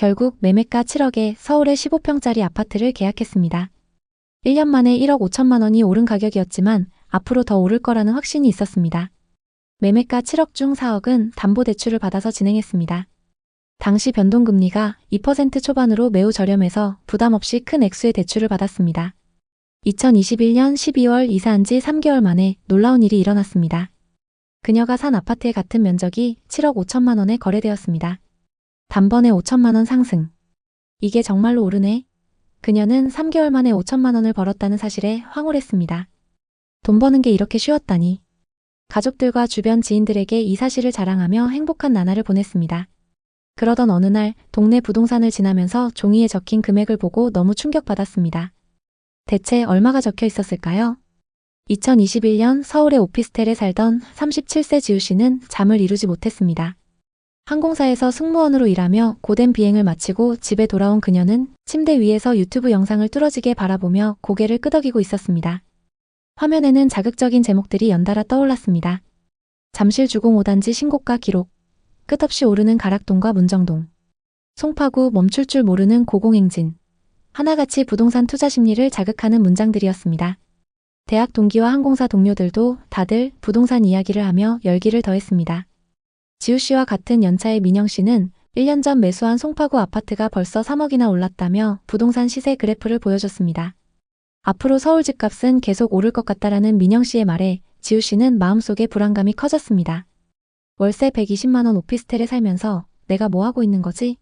결국 매매가 7억에 서울의 15평짜리 아파트를 계약했습니다. 1년 만에 1억 5천만 원이 오른 가격이었지만 앞으로 더 오를 거라는 확신이 있었습니다. 매매가 7억 중 4억은 담보대출을 받아서 진행했습니다. 당시 변동금리가 2% 초반으로 매우 저렴해서 부담 없이 큰 액수의 대출을 받았습니다. 2021년 12월 이사한 지 3개월 만에 놀라운 일이 일어났습니다. 그녀가 산 아파트의 같은 면적이 7억 5천만 원에 거래되었습니다. 단번에 5천만 원 상승. 이게 정말로 오르네. 그녀는 3개월 만에 5천만 원을 벌었다는 사실에 황홀했습니다. 돈 버는 게 이렇게 쉬웠다니. 가족들과 주변 지인들에게 이 사실을 자랑하며 행복한 나날을 보냈습니다. 그러던 어느 날 동네 부동산을 지나면서 종이에 적힌 금액을 보고 너무 충격받았습니다. 대체 얼마가 적혀 있었을까요? 2021년 서울의 오피스텔에 살던 37세 지우 씨는 잠을 이루지 못했습니다. 항공사에서 승무원으로 일하며 고된 비행을 마치고 집에 돌아온 그녀는 침대 위에서 유튜브 영상을 뚫어지게 바라보며 고개를 끄덕이고 있었습니다. 화면에는 자극적인 제목들이 연달아 떠올랐습니다. 잠실 주공 5단지 신고가 기록, 끝없이 오르는 가락동과 문정동, 송파구 멈출 줄 모르는 고공행진, 하나같이 부동산 투자 심리를 자극하는 문장들이었습니다. 대학 동기와 항공사 동료들도 다들 부동산 이야기를 하며 열기를 더했습니다. 지우 씨와 같은 연차의 민영 씨는 1년 전 매수한 송파구 아파트가 벌써 3억이나 올랐다며 부동산 시세 그래프를 보여줬습니다. 앞으로 서울 집값은 계속 오를 것 같다라는 민영 씨의 말에 지우 씨는 마음속에 불안감이 커졌습니다. 월세 120만 원 오피스텔에 살면서 내가 뭐 하고 있는 거지?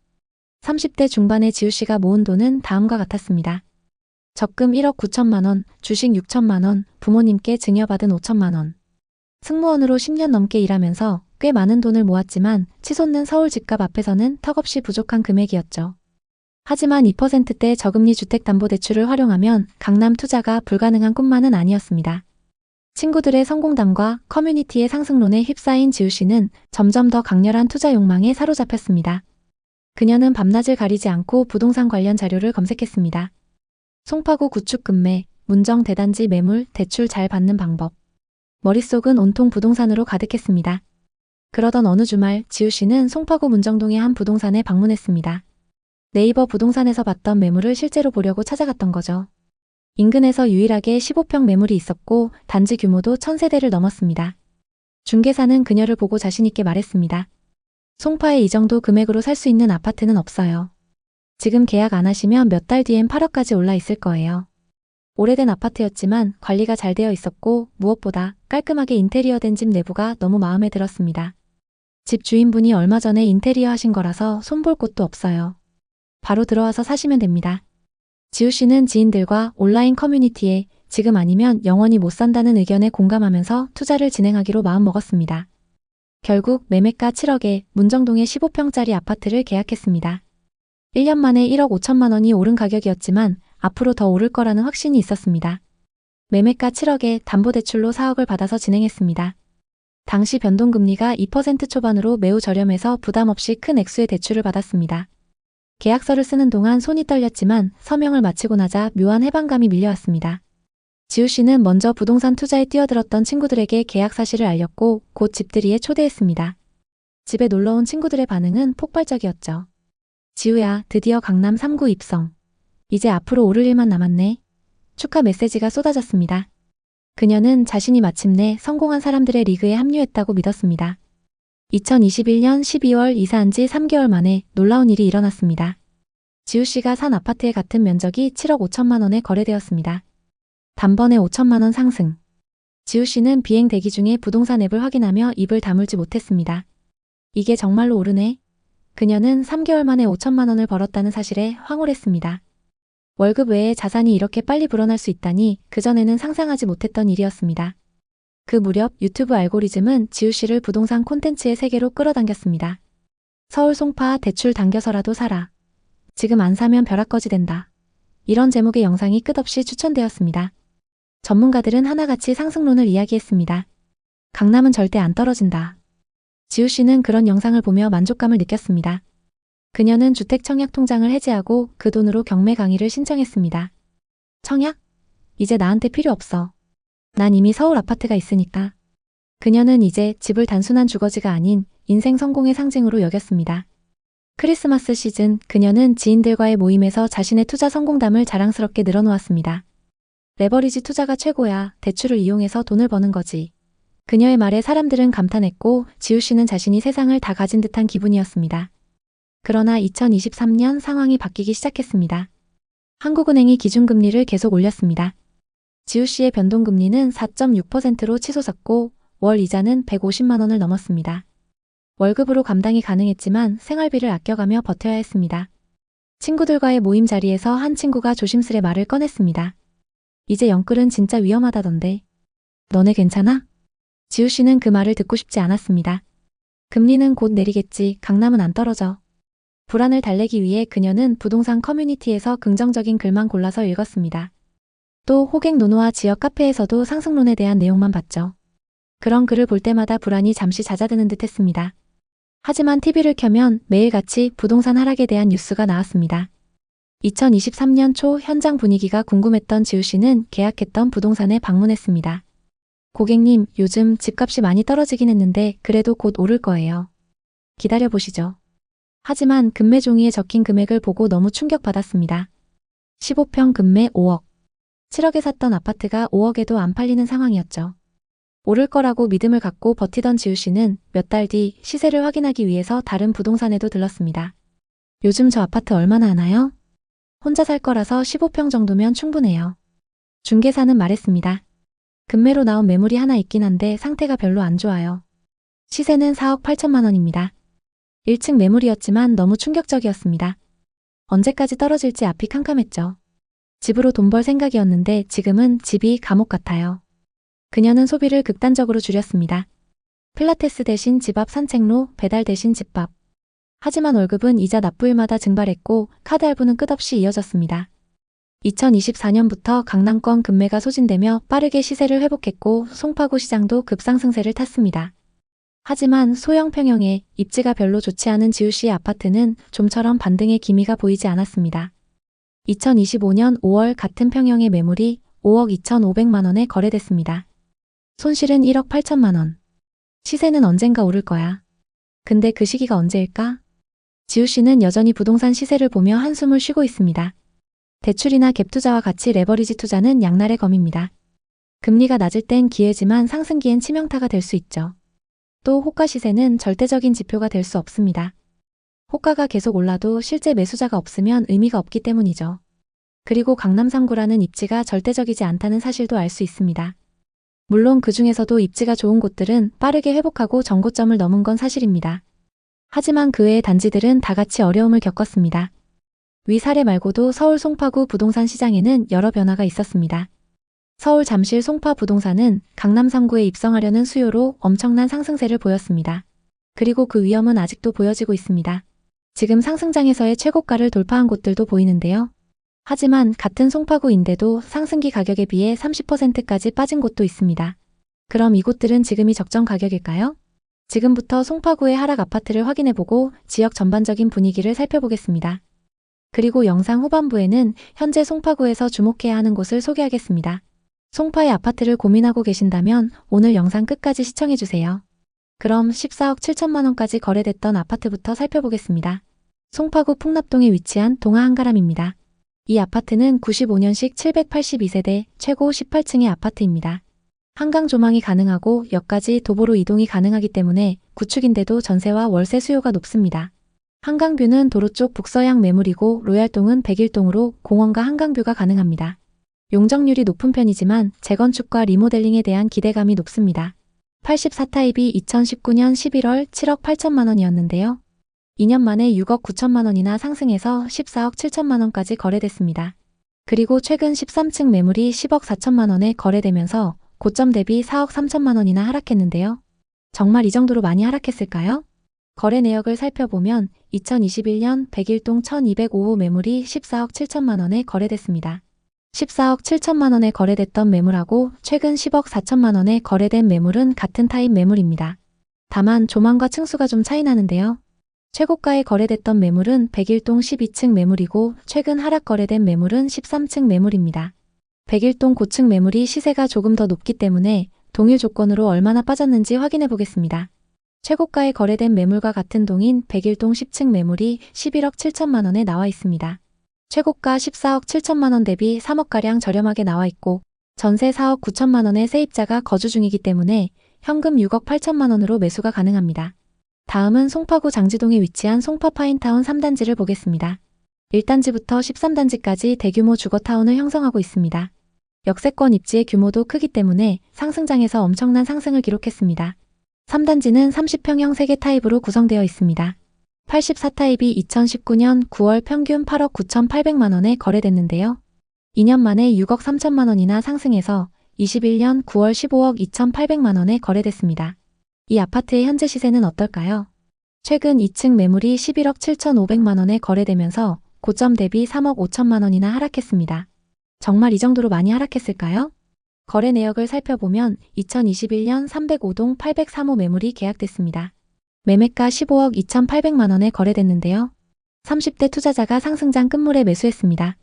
30대 중반의 지우 씨가 모은 돈은 다음과 같았습니다. 적금 1억 9천만 원, 주식 6천만 원, 부모님께 증여받은 5천만 원. 승무원으로 10년 넘게 일하면서 꽤 많은 돈을 모았지만 치솟는 서울 집값 앞에서는 턱없이 부족한 금액이었죠. 하지만 2%대 저금리 주택담보대출을 활용하면 강남 투자가 불가능한 꿈만은 아니었습니다. 친구들의 성공담과 커뮤니티의 상승론에 휩싸인 지우 씨는 점점 더 강렬한 투자 욕망에 사로잡혔습니다. 그녀는 밤낮을 가리지 않고 부동산 관련 자료를 검색했습니다. 송파구 구축 급매, 문정 대단지 매물, 대출 잘 받는 방법. 머릿속은 온통 부동산으로 가득했습니다. 그러던 어느 주말 지우 씨는 송파구 문정동의 한 부동산에 방문했습니다. 네이버 부동산에서 봤던 매물을 실제로 보려고 찾아갔던 거죠. 인근에서 유일하게 15평 매물이 있었고 단지 규모도 1000세대를 넘었습니다. 중개사는 그녀를 보고 자신있게 말했습니다. 송파에 이 정도 금액으로 살 수 있는 아파트는 없어요. 지금 계약 안 하시면 몇 달 뒤엔 8억까지 올라 있을 거예요. 오래된 아파트였지만 관리가 잘 되어 있었고 무엇보다 깔끔하게 인테리어된 집 내부가 너무 마음에 들었습니다. 집 주인분이 얼마 전에 인테리어 하신 거라서 손볼 곳도 없어요. 바로 들어와서 사시면 됩니다. 지우 씨는 지인들과 온라인 커뮤니티에 지금 아니면 영원히 못 산다는 의견에 공감하면서 투자를 진행하기로 마음먹었습니다. 결국 매매가 7억에 문정동의 15평짜리 아파트를 계약했습니다. 1년 만에 1억 5천만 원이 오른 가격이었지만 앞으로 더 오를 거라는 확신이 있었습니다. 매매가 7억에 담보대출로 4억을 받아서 진행했습니다. 당시 변동금리가 2% 초반으로 매우 저렴해서 부담 없이 큰 액수의 대출을 받았습니다. 계약서를 쓰는 동안 손이 떨렸지만 서명을 마치고 나자 묘한 해방감이 밀려왔습니다. 지우 씨는 먼저 부동산 투자에 뛰어들었던 친구들에게 계약 사실을 알렸고 곧 집들이에 초대했습니다. 집에 놀러온 친구들의 반응은 폭발적이었죠. 지우야, 드디어 강남 3구 입성. 이제 앞으로 오를 일만 남았네. 축하 메시지가 쏟아졌습니다. 그녀는 자신이 마침내 성공한 사람들의 리그에 합류했다고 믿었습니다. 2021년 12월 이사한 지 3개월 만에 놀라운 일이 일어났습니다. 지우 씨가 산 아파트의 같은 면적이 7억 5천만 원에 거래되었습니다. 단번에 5천만 원 상승. 지우 씨는 비행 대기 중에 부동산 앱을 확인하며 입을 다물지 못했습니다. 이게 정말로 오르네. 그녀는 3개월 만에 5천만 원을 벌었다는 사실에 황홀했습니다. 월급 외에 자산이 이렇게 빨리 불어날 수 있다니 그전에는 상상하지 못했던 일이었습니다. 그 무렵 유튜브 알고리즘은 지우 씨를 부동산 콘텐츠의 세계로 끌어당겼습니다. 서울 송파 대출 당겨서라도 사라. 지금 안 사면 벼락거지 된다. 이런 제목의 영상이 끝없이 추천되었습니다. 전문가들은 하나같이 상승론을 이야기했습니다. 강남은 절대 안 떨어진다. 지우 씨는 그런 영상을 보며 만족감을 느꼈습니다. 그녀는 주택 청약 통장을 해지하고 그 돈으로 경매 강의를 신청했습니다. 청약? 이제 나한테 필요 없어. 난 이미 서울 아파트가 있으니까. 그녀는 이제 집을 단순한 주거지가 아닌 인생 성공의 상징으로 여겼습니다. 크리스마스 시즌 그녀는 지인들과의 모임에서 자신의 투자 성공담을 자랑스럽게 늘어놓았습니다. 레버리지 투자가 최고야. 대출을 이용해서 돈을 버는 거지. 그녀의 말에 사람들은 감탄했고 지우 씨는 자신이 세상을 다 가진 듯한 기분이었습니다. 그러나 2023년 상황이 바뀌기 시작했습니다. 한국은행이 기준금리를 계속 올렸습니다. 지우 씨의 변동금리는 4.6%로 치솟았고 월 이자는 150만 원을 넘었습니다. 월급으로 감당이 가능했지만 생활비를 아껴가며 버텨야 했습니다. 친구들과의 모임 자리에서 한 친구가 조심스레 말을 꺼냈습니다. 이제 영끌은 진짜 위험하다던데. 너네 괜찮아? 지우 씨는 그 말을 듣고 싶지 않았습니다. 금리는 곧 내리겠지. 강남은 안 떨어져. 불안을 달래기 위해 그녀는 부동산 커뮤니티에서 긍정적인 글만 골라서 읽었습니다. 또 호갱 노노와 지역 카페에서도 상승론에 대한 내용만 봤죠. 그런 글을 볼 때마다 불안이 잠시 잦아드는 듯 했습니다. 하지만 TV를 켜면 매일같이 부동산 하락에 대한 뉴스가 나왔습니다. 2023년 초 현장 분위기가 궁금했던 지우 씨는 계약했던 부동산에 방문했습니다. 고객님, 요즘 집값이 많이 떨어지긴 했는데 그래도 곧 오를 거예요. 기다려보시죠. 하지만 금매 종이에 적힌 금액을 보고 너무 충격받았습니다. 15평 금매 5억. 7억에 샀던 아파트가 5억에도 안 팔리는 상황이었죠. 오를 거라고 믿음을 갖고 버티던 지우 씨는 몇 달 뒤 시세를 확인하기 위해서 다른 부동산에도 들렀습니다. 요즘 저 아파트 얼마나 하나요? 혼자 살 거라서 15평 정도면 충분해요. 중개사는 말했습니다. 금매로 나온 매물이 하나 있긴 한데 상태가 별로 안 좋아요. 시세는 4억 8천만 원입니다. 1층 매물이었지만 너무 충격적이었습니다. 언제까지 떨어질지 앞이 캄캄했죠. 집으로 돈 벌 생각이었는데 지금은 집이 감옥 같아요. 그녀는 소비를 극단적으로 줄였습니다. 필라테스 대신 집 앞 산책로, 배달 대신 집밥. 하지만 월급은 이자 납부일마다 증발했고 카드 할부는 끝없이 이어졌습니다. 2024년부터 강남권 금매가 소진되며 빠르게 시세를 회복했고 송파구 시장도 급상승세를 탔습니다. 하지만 소형 평형의 입지가 별로 좋지 않은 지우 씨의 아파트는 좀처럼 반등의 기미가 보이지 않았습니다. 2025년 5월 같은 평형의 매물이 5억 2,500만 원에 거래됐습니다. 손실은 1억 8천만 원. 시세는 언젠가 오를 거야. 근데 그 시기가 언제일까? 지우 씨는 여전히 부동산 시세를 보며 한숨을 쉬고 있습니다. 대출이나 갭 투자와 같이 레버리지 투자는 양날의 검입니다. 금리가 낮을 땐 기회지만 상승기엔 치명타가 될 수 있죠. 또 호가 시세는 절대적인 지표가 될 수 없습니다. 호가가 계속 올라도 실제 매수자가 없으면 의미가 없기 때문이죠. 그리고 강남 3구라는 입지가 절대적이지 않다는 사실도 알 수 있습니다. 물론 그 중에서도 입지가 좋은 곳들은 빠르게 회복하고 정고점을 넘은 건 사실입니다. 하지만 그 외의 단지들은 다 같이 어려움을 겪었습니다. 위 사례 말고도 서울 송파구 부동산 시장에는 여러 변화가 있었습니다. 서울 잠실 송파 부동산은 강남 3구에 입성하려는 수요로 엄청난 상승세를 보였습니다. 그리고 그 위험은 아직도 보여지고 있습니다. 지금 상승장에서의 최고가를 돌파한 곳들도 보이는데요. 하지만 같은 송파구인데도 상승기 가격에 비해 30%까지 빠진 곳도 있습니다. 그럼 이곳들은 지금이 적정 가격일까요? 지금부터 송파구의 하락 아파트를 확인해보고 지역 전반적인 분위기를 살펴보겠습니다. 그리고 영상 후반부에는 현재 송파구에서 주목해야 하는 곳을 소개하겠습니다. 송파의 아파트를 고민하고 계신다면 오늘 영상 끝까지 시청해주세요. 그럼 14억 7천만 원까지 거래됐던 아파트부터 살펴보겠습니다. 송파구 풍납동에 위치한 동아한가람입니다. 이 아파트는 95년식 782세대 최고 18층의 아파트입니다. 한강 조망이 가능하고 역까지 도보로 이동이 가능하기 때문에 구축인데도 전세와 월세 수요가 높습니다. 한강뷰는 도로 쪽 북서양 매물이고 로얄동은 101동으로 공원과 한강뷰가 가능합니다. 용적률이 높은 편이지만 재건축과 리모델링에 대한 기대감이 높습니다. 84타입이 2019년 11월 7억 8천만 원이었는데요. 2년 만에 6억 9천만 원이나 상승해서 14억 7천만 원까지 거래됐습니다. 그리고 최근 13층 매물이 10억 4천만 원에 거래되면서 고점 대비 4억 3천만 원이나 하락했는데요. 정말 이 정도로 많이 하락했을까요? 거래 내역을 살펴보면 2021년 101동 1205호 매물이 14억 7천만 원에 거래됐습니다. 14억 7천만 원에 거래됐던 매물하고 최근 10억 4천만 원에 거래된 매물은 같은 타입 매물입니다. 다만 조망과 층수가 좀 차이 나는데요. 최고가에 거래됐던 매물은 101동 12층 매물이고 최근 하락 거래된 매물은 13층 매물입니다. 101동 고층 매물이 시세가 조금 더 높기 때문에 동일 조건으로 얼마나 빠졌는지 확인해 보겠습니다. 최고가에 거래된 매물과 같은 동인 101동 10층 매물이 11억 7천만 원에 나와 있습니다. 최고가 14억 7천만 원 대비 3억가량 저렴하게 나와 있고 전세 4억 9천만 원의 세입자가 거주 중이기 때문에 현금 6억 8천만 원으로 매수가 가능합니다. 다음은 송파구 장지동에 위치한 송파 파인타운 3단지를 보겠습니다. 1단지부터 13단지까지 대규모 주거타운을 형성하고 있습니다. 역세권 입지의 규모도 크기 때문에 상승장에서 엄청난 상승을 기록했습니다. 3단지는 30평형 3개 타입으로 구성되어 있습니다. 84타입이 2019년 9월 평균 8억 9,800만 원에 거래됐는데요. 2년 만에 6억 3천만 원이나 상승해서 21년 9월 15억 2,800만 원에 거래됐습니다. 이 아파트의 현재 시세는 어떨까요? 최근 2층 매물이 11억 7,500만 원에 거래되면서 고점 대비 3억 5천만 원이나 하락했습니다. 정말 이 정도로 많이 하락했을까요? 거래 내역을 살펴보면 2021년 305동 803호 매물이 계약됐습니다. 매매가 15억 2,800만 원에 거래됐는데요. 30대 투자자가 상승장 끝물에 매수했습니다.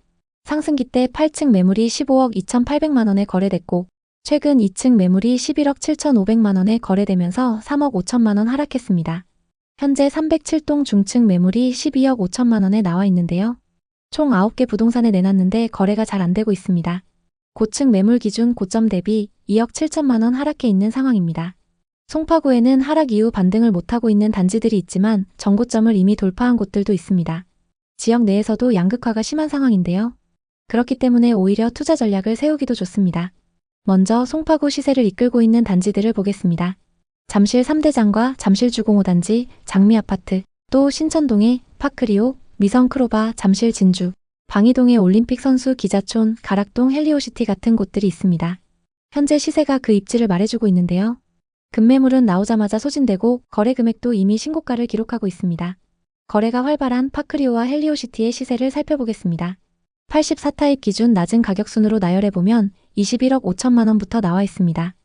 상승기 때 8층 매물이 15억 2,800만 원에 거래됐고 최근 2층 매물이 11억 7,500만 원에 거래되면서 3억 5천만 원 하락했습니다. 현재 307동 중층 매물이 12억 5천만 원에 나와 있는데요. 총 9개 부동산에 내놨는데 거래가 잘 안되고 있습니다. 고층 매물 기준 고점 대비 2억 7천만 원 하락해 있는 상황입니다. 송파구에는 하락 이후 반등을 못하고 있는 단지들이 있지만 정고점을 이미 돌파한 곳들도 있습니다. 지역 내에서도 양극화가 심한 상황인데요. 그렇기 때문에 오히려 투자 전략을 세우기도 좋습니다. 먼저 송파구 시세를 이끌고 있는 단지들을 보겠습니다. 잠실 3대장과 잠실 주공 5단지, 장미아파트, 또 신천동의 파크리오, 미성크로바, 잠실 진주, 방이동의 올림픽 선수 기자촌, 가락동 헬리오시티 같은 곳들이 있습니다. 현재 시세가 그 입지를 말해주고 있는데요. 급매물은 나오자마자 소진되고 거래 금액도 이미 신고가를 기록하고 있습니다. 거래가 활발한 파크리오와 헬리오시티의 시세를 살펴보겠습니다. 84타입 기준 낮은 가격순으로 나열해보면 21억 5천만 원부터 나와 있습니다.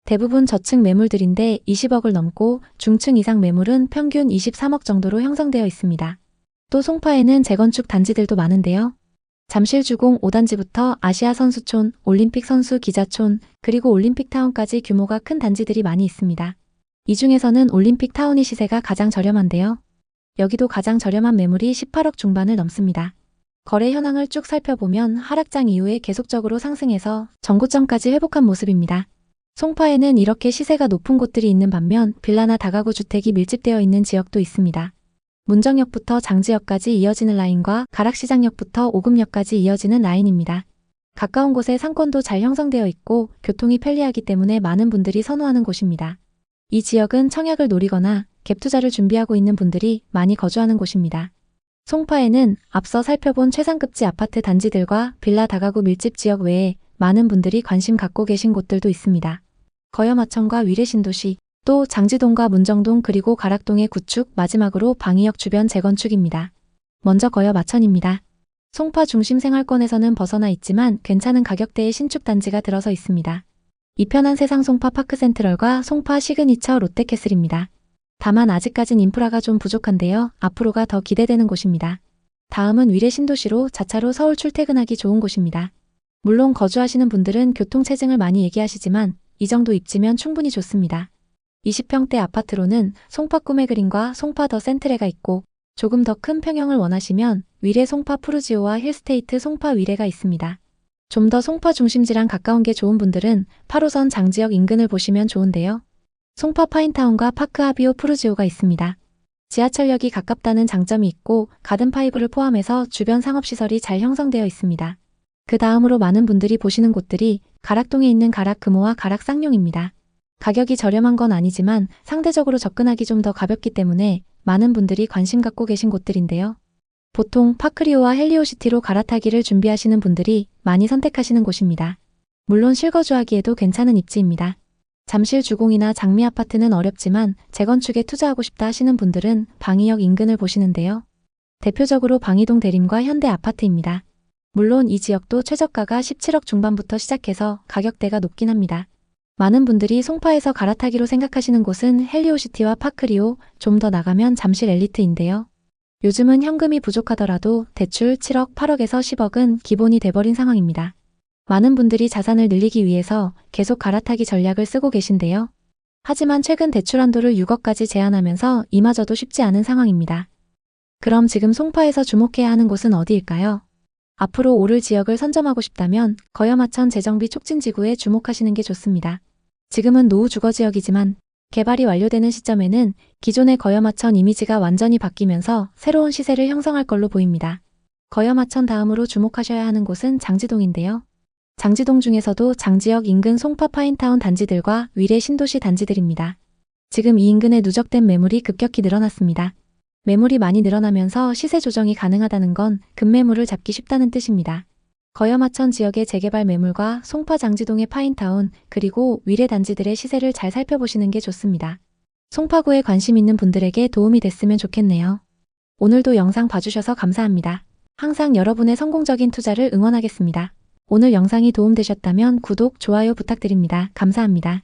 대부분 저층 매물들인데 20억을 넘고 중층 이상 매물은 평균 23억 정도로 형성되어 있습니다. 또 송파에는 재건축 단지들도 많은데요. 잠실 주공 5단지부터 아시아 선수촌, 올림픽 선수 기자촌, 그리고 올림픽타운까지 규모가 큰 단지들이 많이 있습니다. 이 중에서는 올림픽타운이 시세가 가장 저렴한데요. 여기도 가장 저렴한 매물이 18억 중반을 넘습니다. 거래 현황을 쭉 살펴보면 하락장 이후에 계속적으로 상승해서 전고점까지 회복한 모습입니다. 송파에는 이렇게 시세가 높은 곳들이 있는 반면 빌라나 다가구 주택이 밀집되어 있는 지역도 있습니다. 문정역부터 장지역까지 이어지는 라인과 가락시장역부터 오금역까지 이어지는 라인입니다. 가까운 곳에 상권도 잘 형성되어 있고 교통이 편리하기 때문에 많은 분들이 선호하는 곳입니다. 이 지역은 청약을 노리거나 갭 투자를 준비하고 있는 분들이 많이 거주하는 곳입니다. 송파에는 앞서 살펴본 최상급지 아파트 단지들과 빌라 다가구 밀집 지역 외에 많은 분들이 관심 갖고 계신 곳들도 있습니다. 거여마천과 위례신도시, 또 장지동과 문정동 그리고 가락동의 구축, 마지막으로 방이역 주변 재건축입니다. 먼저 거여마천입니다. 송파 중심 생활권에서는 벗어나 있지만 괜찮은 가격대의 신축 단지가 들어서 있습니다. 이편한 세상 송파 파크센트럴과 송파 시그니처 롯데캐슬입니다. 다만 아직까진 인프라가 좀 부족한데요. 앞으로가 더 기대되는 곳입니다. 다음은 위례신도시로 자차로 서울 출퇴근하기 좋은 곳입니다. 물론 거주하시는 분들은 교통체증을 많이 얘기하시지만 이 정도 입지면 충분히 좋습니다. 20평대 아파트로는 송파 꿈의 그린과 송파 더 센트레가 있고 조금 더 큰 평형을 원하시면 위례 송파 푸르지오와 힐스테이트 송파 위례가 있습니다. 좀 더 송파 중심지랑 가까운 게 좋은 분들은 8호선 장지역 인근을 보시면 좋은데요. 송파 파인타운과 파크 하비오 푸르지오가 있습니다. 지하철역이 가깝다는 장점이 있고 가든파이브를 포함해서 주변 상업시설이 잘 형성되어 있습니다. 그 다음으로 많은 분들이 보시는 곳들이 가락동에 있는 가락 금호와 가락 쌍용입니다. 가격이 저렴한 건 아니지만 상대적으로 접근하기 좀 더 가볍기 때문에 많은 분들이 관심 갖고 계신 곳들인데요. 보통 파크리오와 헬리오시티로 갈아타기를 준비하시는 분들이 많이 선택하시는 곳입니다. 물론 실거주하기에도 괜찮은 입지입니다. 잠실 주공이나 장미 아파트는 어렵지만 재건축에 투자하고 싶다 하시는 분들은 방이역 인근을 보시는데요. 대표적으로 방이동 대림과 현대 아파트입니다. 물론 이 지역도 최저가가 17억 중반부터 시작해서 가격대가 높긴 합니다. 많은 분들이 송파에서 갈아타기로 생각하시는 곳은 헬리오시티와 파크리오, 좀 더 나가면 잠실 엘리트인데요. 요즘은 현금이 부족하더라도 대출 7억, 8억에서 10억은 기본이 돼버린 상황입니다. 많은 분들이 자산을 늘리기 위해서 계속 갈아타기 전략을 쓰고 계신데요. 하지만 최근 대출 한도를 6억까지 제한하면서 이마저도 쉽지 않은 상황입니다. 그럼 지금 송파에서 주목해야 하는 곳은 어디일까요? 앞으로 오를 지역을 선점하고 싶다면 거여마천 재정비 촉진지구에 주목하시는 게 좋습니다. 지금은 노후 주거지역이지만 개발이 완료되는 시점에는 기존의 거여마천 이미지가 완전히 바뀌면서 새로운 시세를 형성할 걸로 보입니다. 거여마천 다음으로 주목하셔야 하는 곳은 장지동인데요. 장지동 중에서도 장지역 인근 송파 파인타운 단지들과 위례 신도시 단지들입니다. 지금 이 인근에 누적된 매물이 급격히 늘어났습니다. 매물이 많이 늘어나면서 시세 조정이 가능하다는 건 급매물을 잡기 쉽다는 뜻입니다. 거여마천 지역의 재개발 매물과 송파 장지동의 파인타운 그리고 위례 단지들의 시세를 잘 살펴보시는 게 좋습니다. 송파구에 관심 있는 분들에게 도움이 됐으면 좋겠네요. 오늘도 영상 봐주셔서 감사합니다. 항상 여러분의 성공적인 투자를 응원하겠습니다. 오늘 영상이 도움되셨다면 구독, 좋아요 부탁드립니다. 감사합니다.